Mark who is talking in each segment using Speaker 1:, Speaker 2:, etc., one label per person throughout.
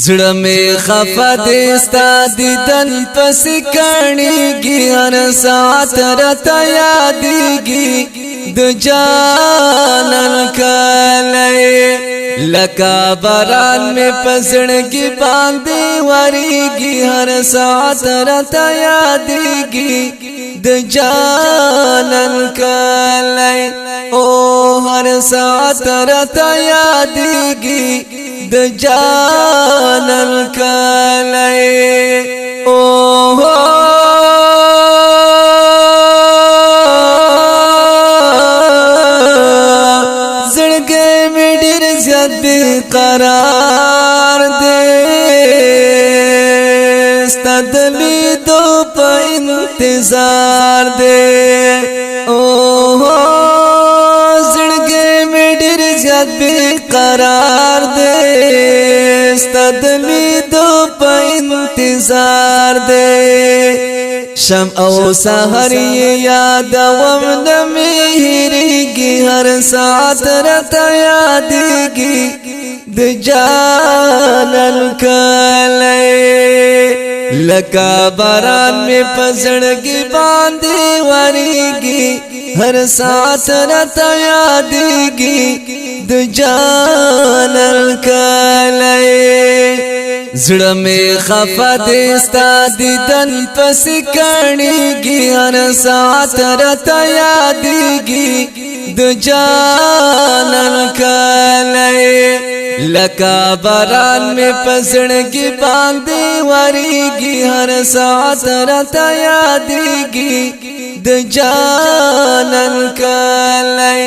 Speaker 1: زړه می خفه دستا دیدن پس کڼیږي هر ساعت راته یادېږي د جانان کلی لکه باران می په زړګي باندې وریږي هر ساعت راته یادېږي د جانان کلی او هر ساعت راته یادېږي د جانان کلی او زړګی مې ډېر زیات بې قرار دی ستا د لیدو په انتظار دی زړګی مې ډېر زیات بې قرار دی ستا د لیدو په انتظار دی شم او سحر یادوم نه مې هېرېږي هر ساعت راته یادېږي د جانان کلی لکه باران مې په زړګي باندې وریږي هر ساعت راته یادېږي د جانان کلی زړه می خفه دستا دیدن پس کڼیږي هر ساعت راته یادېږي د جانان کلی لکه باران می په زړګي باندې وریږي هر ساعت راته یادېږي د جانان کلی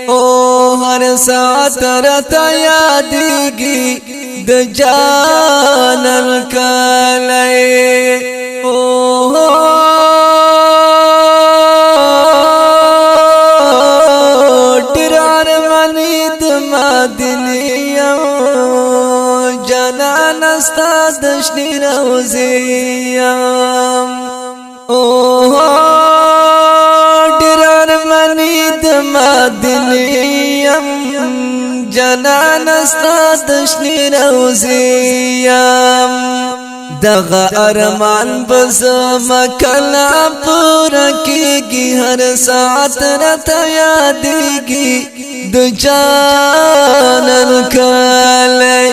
Speaker 1: او هر ساعت راته یادېږي د جانان کلی ډېر ارماني د مدینې یم جانانه ستا د شنې روضې یم ډېر ارماني د مدینې یم جانانه ستا د شنې روضې یم دغه ارمان به زما کله پوره کېږي هر ساعت راته یادېږي د جانان کلی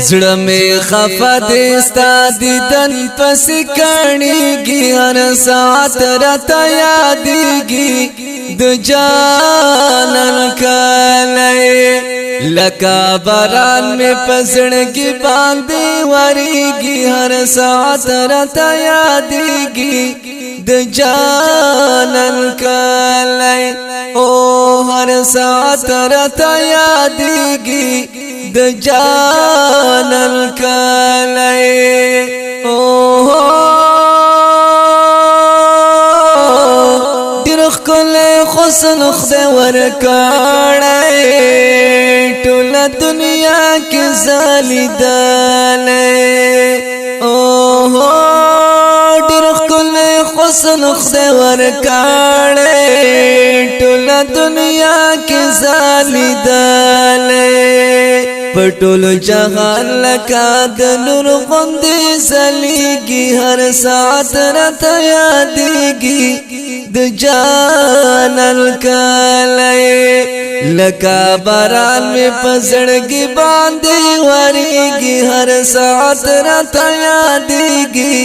Speaker 1: زړه می خفه دستا دیدن پس کڼیږي هر ساعت راته یادېږي د جانان کلی لکه باران می په زړګي باندې وریږي هر ساعت راته یادېږي د جانان کلی او هر ساعت راته یادېږي د جانان کلی ډېر ښکلی حسن خدای ورکړی ټوله دنیا کې ځلېدلی ډېر ښکلی حسن خدای ورکړی ټوله دنیا کې ځلېدلی په ټول جهان لکه د نور غوندې ځلېږي هر ساعت راته یادېږي د جانان کلی لکه باران مې په زړګي باندې وریږي هر ساعت راته یادېږي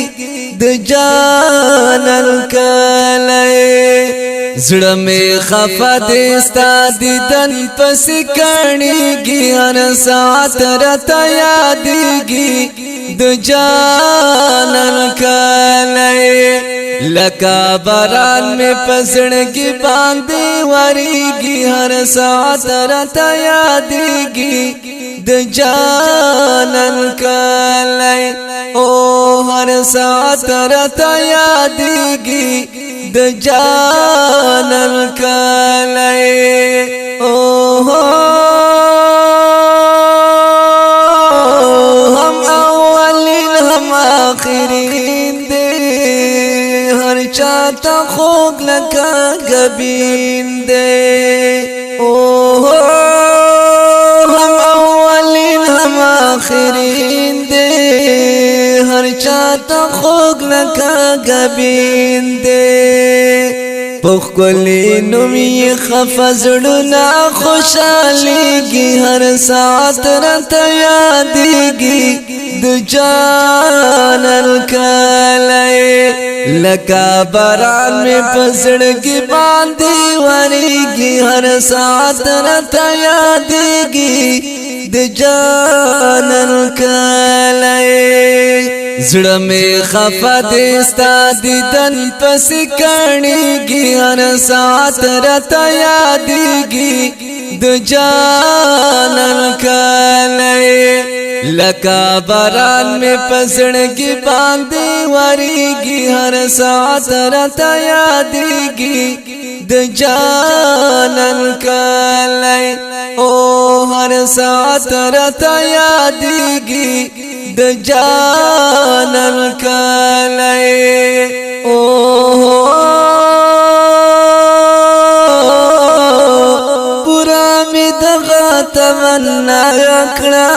Speaker 1: د جانان کلی زړه می خفه دستا دیدن پس کڼیږي هر ساعت راته یادېږي د جانان کلی لکه باران می په زړګي باندې وریږي هر ساعت راته یادېږي د جانان کلی او هر ساعت راته یادېږي د جانان کلی هم اولین هم آخرین دی هر چاته خوږ لکه ګبین دی هم اولین هم آخرین دی چاہتا خوگ لکا گبین دے پخ کلی نمی خفزڑنا خوشالی گی ہر ساعت رت یادی گی دو جان الکالے لکا بران میں پسڑگی باندی وریگی ہر ساعت رت یادی گی دو جان الکالے زڑا میں خفا دیستا دیدن پس کرنیگی ہر ساعت رت یادیگی دو جان الکالے لکا باران میں پسڑگی باندی وریگی ہر ساعت رت یادیگی دو جان الکالے او ہر ساعت رت یادیگی دو جان الکالے او پورا می دغا تمنا کړه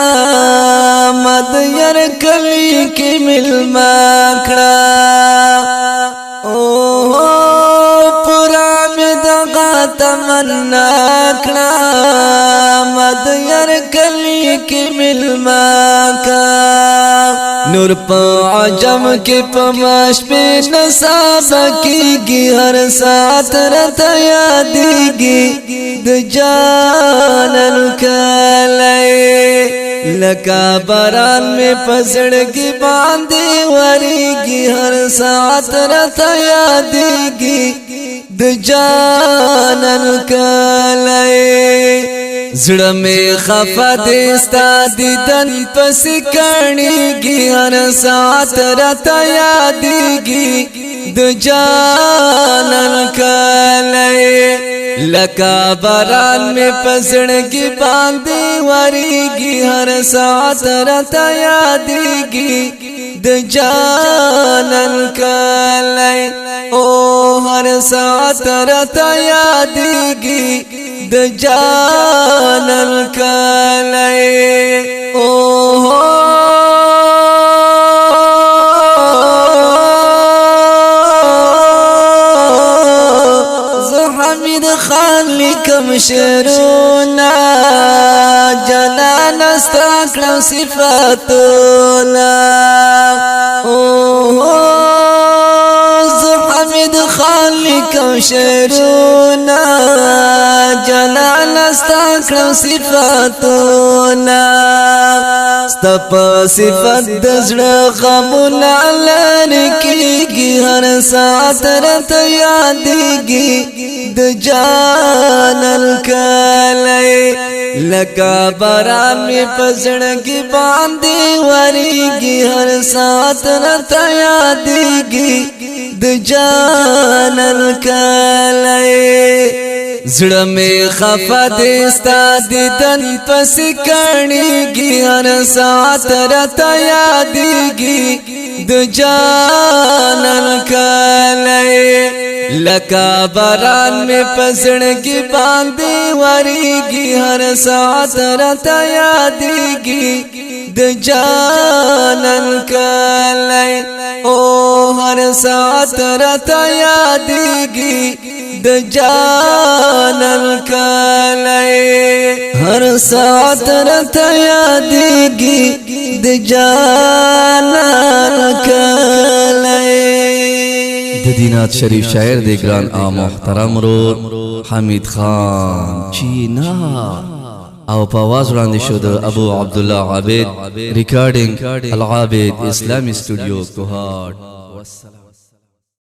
Speaker 1: مد ير کلی کی ملما کړه او پورا می دغا تمنا کړه مد ير کلی کی ملما کا نور پا عجم کے پماش پہ نصابہ کی گی ہر ساتھ رت یادیگی دو جان الکالے لکا بران میں پسڑگی باندی وریگی ہر ساتھ رت یادیگی دو جان الکالے زڑا میں خفا دیستا دیدن پس کرنیگی ہر ساعت رت یادیگی دو جان الکالے لکا بران میں پسڑگی باندی وریگی ہر ساعت رت یادیگی دو جان الکالے او ہر ساعت رت یادیگی دو جان الکالے او حمید خان لکم شرونا جنان استاکرم صفاتونا حمید خان لکم شرونا جنان استاکرم صفاتونا ستپ صفت دزر غمونا لرکیگی ہر ساتھ رت یادیگی دو جان الکالے لکا بران میں پسڑگی باندی وریگی ہر ساتھ رت یادیگی دو جان الکالے زڑا میں خفا دیستا دیدن پس کرنیگی ہر ساعت رت یادیگی دو جان الکالے لکا بران میں پسڑگی باندی وریگی ہر ساعت رت یادیگی دو جان الکالے او ہر ساعت رت یادیگی دو جان الکالے ہر ساعت رت یادیگی دو جان الکالے
Speaker 2: دینات شریف شاعر دے گران آ محترم رو حمید خان چینا او پاواز وړاندې شو د ابو عبدالله عابد ریکارډینګ العابد اسلامی سټوډیو کوهاټ.